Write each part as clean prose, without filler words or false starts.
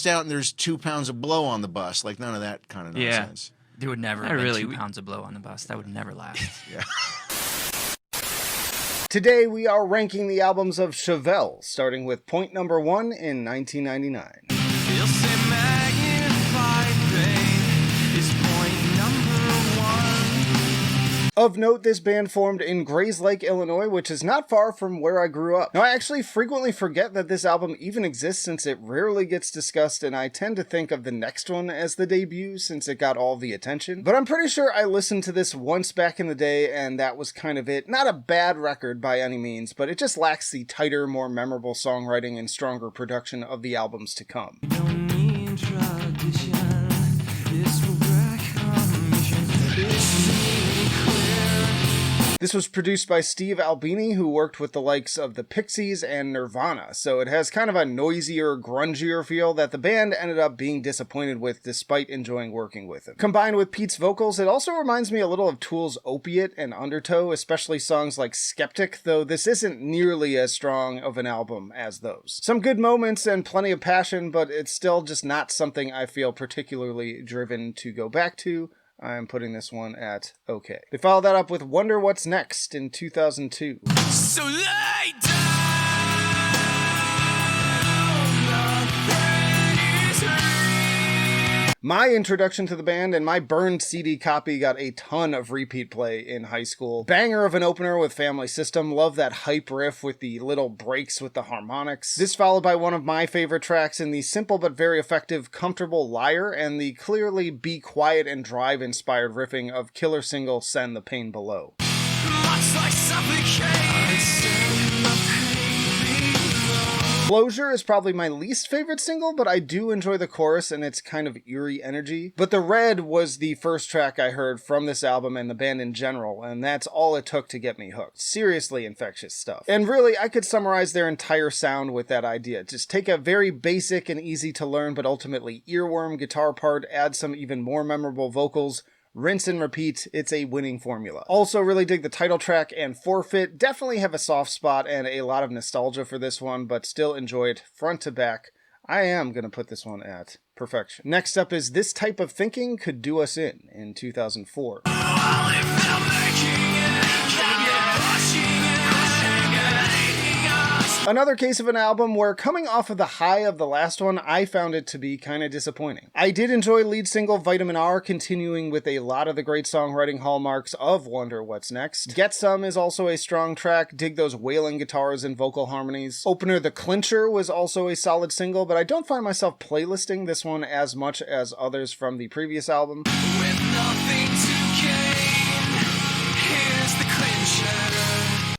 bust out and there's 2 pounds of blow on the bus. Like, none of that kind of nonsense. There would never have been 2 pounds of blow on the bus. That would never last. Yeah. Today we are ranking the albums of Chevelle, starting with point number 1 in 1999. You'll say magnified pain is point number 1. Of note, this band formed in Grayslake, Illinois, which is not far from where I grew up. Now, I actually frequently forget that this album even exists since it rarely gets discussed, and I tend to think of the next one as the debut since it got all the attention. But I'm pretty sure I listened to this once back in the day, and that was kind of it. Not a bad record by any means, but it just lacks the tighter, more memorable songwriting and stronger production of the albums to come. Don't need tradition. This will break our mission. This was produced by Steve Albini, who worked with the likes of the Pixies and Nirvana, so it has kind of a noisier, grungier feel that the band ended up being disappointed with despite enjoying working with him. Combined with Pete's vocals, it also reminds me a little of Tool's Opiate and Undertow, especially songs like Skeptic, though this isn't nearly as strong of an album as those. Some good moments and plenty of passion, but it's still just not something I feel particularly driven to go back to. I'm putting this one at okay. They followed that up with Wonder What's Next in 2002. So lay down. My introduction to the band and my burned CD copy got a ton of repeat play in high school. Banger of an opener with Family System. Love that hype riff with the little breaks with the harmonics. This followed by one of my favorite tracks in the simple but very effective Comfortable Liar and the clearly Be Quiet and Drive inspired riffing of killer single Send the Pain Below. Much like Closure is probably my least favorite single, but I do enjoy the chorus and its kind of eerie energy. But The Red was the first track I heard from this album and the band in general, and that's all it took to get me hooked. Seriously infectious stuff. And really, I could summarize their entire sound with that idea. Just take a very basic and easy to learn but ultimately earworm guitar part, add some even more memorable vocals, rinse and repeat. It's a winning formula. Also really dig the title track and Forfeit. Definitely have a soft spot and a lot of nostalgia for this one, but still enjoy it front to back. I am going to put this one at perfection. Next up is This Type of Thinking Could Do Us in 2004. Another case of an album where, coming off of the high of the last one, I found it to be kind of disappointing. I did enjoy lead single Vitamin R, continuing with a lot of the great songwriting hallmarks of Wonder What's Next. Get Some is also a strong track, dig those wailing guitars and vocal harmonies. Opener The Clincher was also a solid single, but I don't find myself playlisting this one as much as others from the previous album. With nothing to gain, here's the clincher.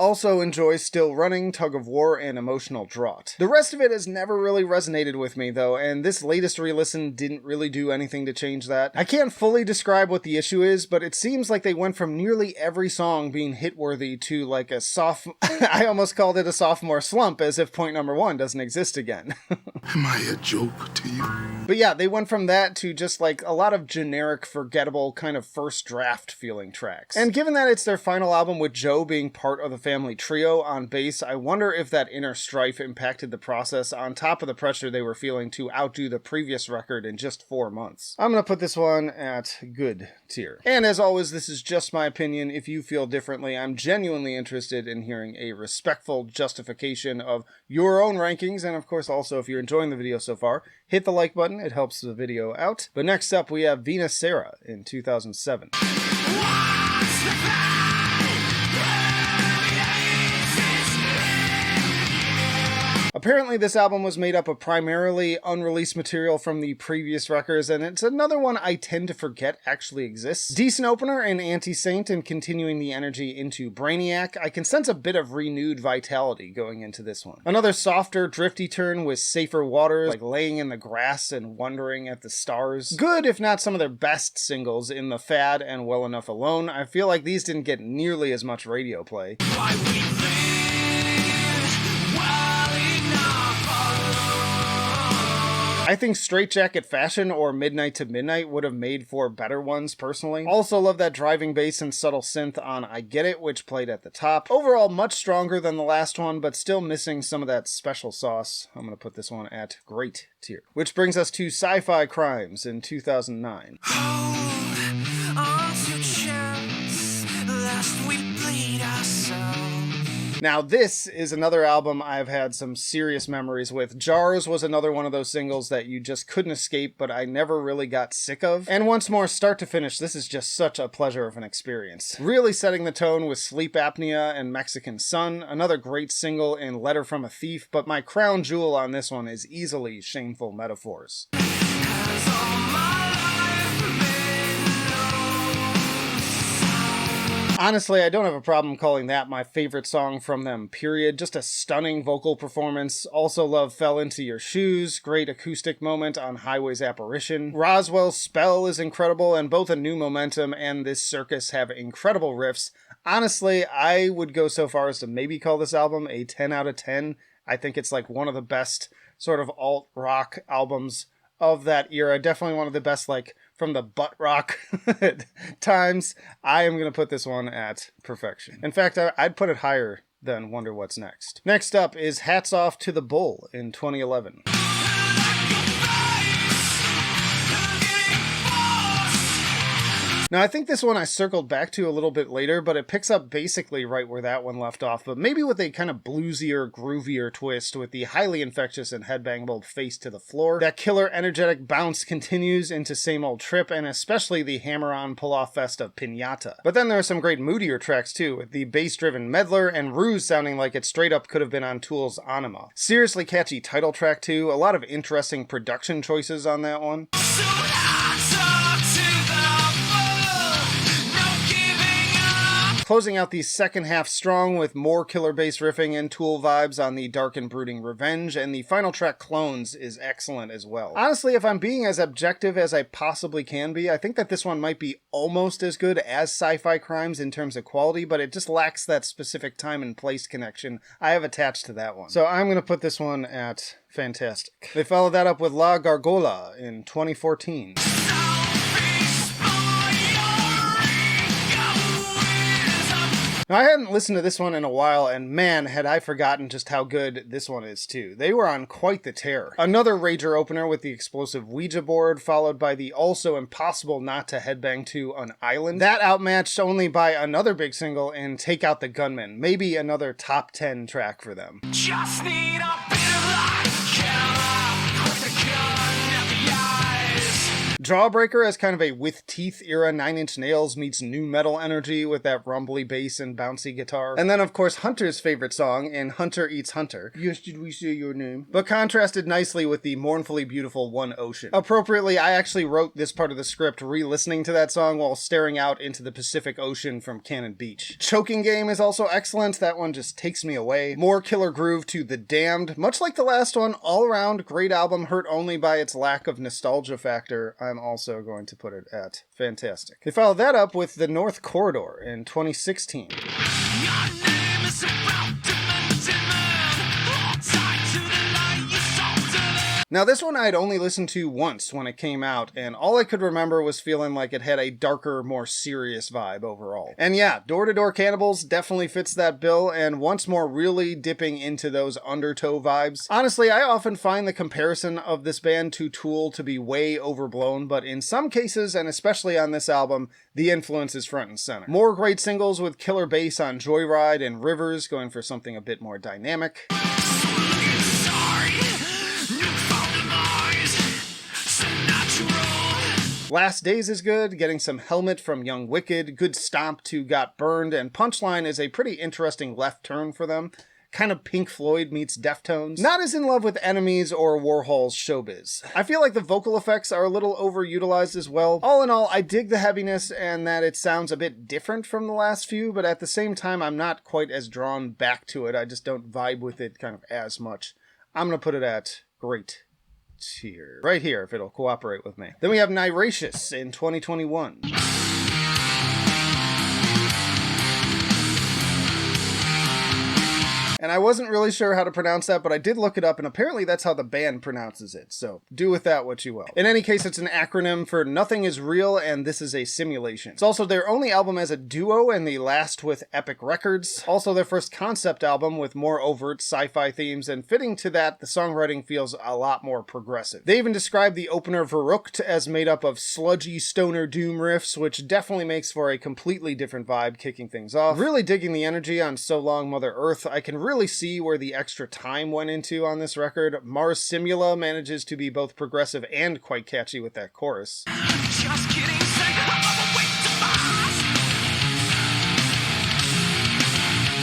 Also enjoy Still Running, Tug of War, and Emotional Draught. The rest of it has never really resonated with me though, and this latest re-listen didn't really do anything to change that. I can't fully describe what the issue is, but it seems like they went from nearly every song being hit-worthy to like a I almost called it a sophomore slump, as if point number 1 doesn't exist again. Am I a joke to you? But yeah, they went from that to just like a lot of generic, forgettable, kind of first draft feeling tracks. And given that it's their final album with Joe being part of the family trio on bass, I wonder if that inner strife impacted the process on top of the pressure they were feeling to outdo the previous record in just 4 months. I'm gonna put this one at good tier. And as always, this is just my opinion. If you feel differently, I'm genuinely interested in hearing a respectful justification of your own rankings, and of course also if you're enjoying the video so far, hit the like button, it helps the video out. But next up we have Vena Sera in 2007. Apparently this album was made up of primarily unreleased material from the previous records, and it's another one I tend to forget actually exists. Decent opener in Anti-Saint and continuing the energy into Brainiac, I can sense a bit of renewed vitality going into this one. Another softer, drifty turn with Safer Waters, like Laying in the Grass and Wondering at the Stars. Good, if not some of their best singles in The Fad and Well Enough Alone. I feel like these didn't get nearly as much radio play. Why we live well enough alone. I think Straitjacket Fashion or Midnight to Midnight would have made for better ones, personally. Also love that driving bass and subtle synth on I Get It, which played at the top. Overall, much stronger than the last one, but still missing some of that special sauce. I'm going to put this one at great tier. Which brings us to Sci-Fi Crimes in 2009. Hold on to chance, lest we bleed ourselves. Now, this is another album I've had some serious memories with. Jars was another one of those singles that you just couldn't escape, but I never really got sick of. And once more, start to finish, this is just such a pleasure of an experience. Really setting the tone with Sleep Apnea and Mexican Sun, another great single in Letter from a Thief, but my crown jewel on this one is easily Shameful Metaphors. Has all my life been Honestly, I don't have a problem calling that my favorite song from them, period. Just a stunning vocal performance. Also love Fell Into Your Shoes, great acoustic moment on Highway's Apparition. Roswell's Spell is incredible, and both A New Momentum and This Circus have incredible riffs. Honestly, I would go so far as to maybe call this album a 10 out of 10. I think it's like one of the best sort of alt-rock albums of that era. Definitely one of the best, like, from the butt rock times. I am going to put this one at perfection. In fact, I'd put it higher than Wonder What's Next. Next up is Hats Off to the Bull in 2011. Now, I think this one I circled back to a little bit later, but it picks up basically right where that one left off, but maybe with a kind of bluesier, groovier twist with the highly infectious and headbangable Face to the Floor. That killer energetic bounce continues into Same Old Trip, and especially the hammer-on pull-off fest of Pinata. But then there are some great moodier tracks too, with the bass-driven Meddler and Ruse sounding like it straight up could have been on Tool's Anima. Seriously catchy title track too, a lot of interesting production choices on that one. Closing out the second half strong with more killer bass riffing and Tool vibes on the dark and brooding Revenge, and the final track Clones is excellent as well. Honestly, if I'm being as objective as I possibly can be, I think that this one might be almost as good as Sci-Fi Crimes in terms of quality, but it just lacks that specific time and place connection I have attached to that one. So I'm going to put this one at fantastic. They followed that up with La Gárgola in 2014. Now, I hadn't listened to this one in a while, and man, had I forgotten just how good this one is too. They were on quite the tear. Another rager opener with the explosive Ouija board, followed by the also impossible not to headbang to An Island. That outmatched only by another big single in Take Out the Gunman. Maybe another top 10 track for them. just need a bit of light. With the gun at the eyes. Jawbreaker as kind of a with teeth era Nine Inch Nails meets new metal energy with that rumbly bass and bouncy guitar. And then of course Hunter's favorite song in Hunter Eats Hunter. Yes, did we say your name? But contrasted nicely with the mournfully beautiful One Ocean. Appropriately, I actually wrote this part of the script re-listening to that song while staring out into the Pacific Ocean from Cannon Beach. Choking Game is also excellent. That one just takes me away. More killer groove to The Damned. Much like the last one, all around great album, hurt only by its lack of nostalgia factor. I'm also going to put it at fantastic. They followed that up with The North Corridor in 2016. Your name is about demented man. All tied to the light you sold to them. Now this one I'd only listened to once when it came out, and all I could remember was feeling like it had a darker, more serious vibe overall. And yeah, Door to Door Cannibals definitely fits that bill, and once more really dipping into those undertow vibes. Honestly, I often find the comparison of this band to Tool to be way overblown, but in some cases, and especially on this album, the influence is front and center. More great singles with killer bass on Joyride and Rivers, going for something a bit more dynamic. Last Days is good, getting some Helmet from Young Wicked, good stomp to Got Burned, and Punchline is a pretty interesting left turn for them. Kind of Pink Floyd meets Deftones. Not as in love with Enemies or Warhol's Showbiz. I feel like the vocal effects are a little overutilized as well. All in all, I dig the heaviness and that it sounds a bit different from the last few, but at the same time, I'm not quite as drawn back to it. I just don't vibe with it kind of as much. I'm gonna put it at great tier. Right here, if it'll cooperate with me. Then we have Niracious in 2021. And I wasn't really sure how to pronounce that, but I did look it up, and apparently that's how the band pronounces it. So do with that what you will. In any case, it's an acronym for Nothing Is Real and This Is a Simulation. It's also their only album as a duo and the last with Epic Records. Also their first concept album with more overt sci-fi themes, and fitting to that, the songwriting feels a lot more progressive. They even describe the opener Verrückt as made up of sludgy stoner doom riffs, which definitely makes for a completely different vibe kicking things off. Really digging the energy on So Long Mother Earth. I can really see where the extra time went into on this record. Mars Simula manages to be both progressive and quite catchy with that chorus. Just kidding, say I'm awake to Mars.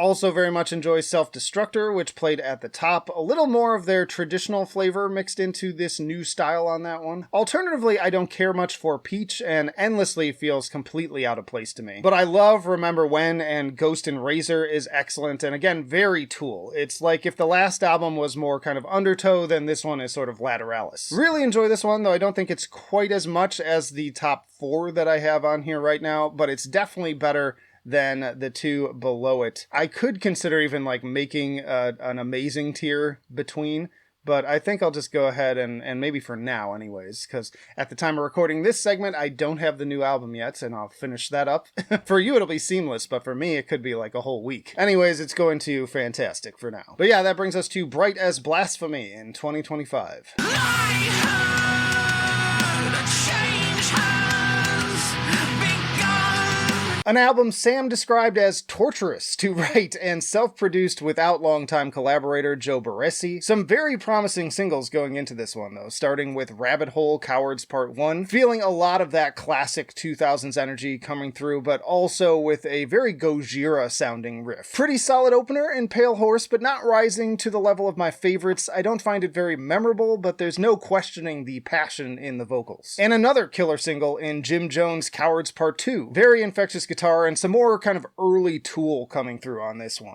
Also very much enjoy Self-Destructor, which played at the top. A little more of their traditional flavor mixed into this new style on that one. Alternatively, I don't care much for Peach, and Endlessly feels completely out of place to me. But I love Remember When, and Ghost and Razor is excellent, and again, very Tool. It's like if the last album was more kind of Undertow, then this one is sort of Lateralis. Really enjoy this one, though I don't think it's quite as much as the top 4 that I have on here right now, but it's definitely better than the 2 below it. I could consider even like making an amazing tier between, but I think I'll just go ahead and maybe for now anyways, because at the time of recording this segment, I don't have the new album yet, and I'll finish that up. For you, it'll be seamless, but for me, it could be like a whole week. Anyways, it's going to fantastic for now. But yeah, that brings us to Bright As Blasphemy in 2025. I heard a change has begun. An album Sam described as torturous to write and self-produced without longtime collaborator Joe Barresi. Some very promising singles going into this one though, starting with Rabbit Hole Cowards Part 1, feeling a lot of that classic 2000s energy coming through, but also with a very Gojira sounding riff. Pretty solid opener in Pale Horse, but not rising to the level of my favorites. I don't find it very memorable, but there's no questioning the passion in the vocals. And another killer single in Jim Jones' Cowards Part 2. Very infectious guitar and some more kind of early Tool coming through on this one.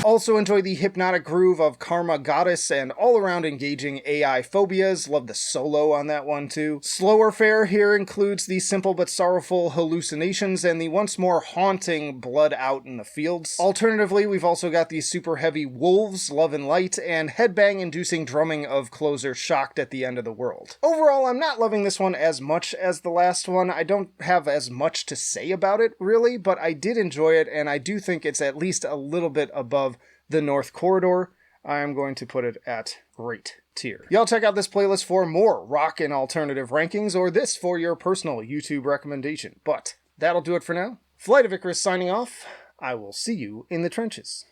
Also enjoy the hypnotic groove of Karma Goddess and all-around engaging AI Phobias. Love the solo on that one too. Slower fare here includes the simple but sorrowful Hallucinations and the once more haunting Blood Out in the Fields. Alternatively, we've also got the super heavy Wolves, Love and Light, and headbang-inducing drumming of closer Shocked at the End of the World. Overall, I'm not loving this one as much as the last one. I don't have as much to say about it, really, but I did enjoy it, and I do think it's at least a little bit above the North Corridor. I'm going to put it at great tier. Y'all check out this playlist for more rock and alternative rankings, or this for your personal YouTube recommendation. But that'll do it for now. Flight of Icarus signing off. I will see you in the trenches.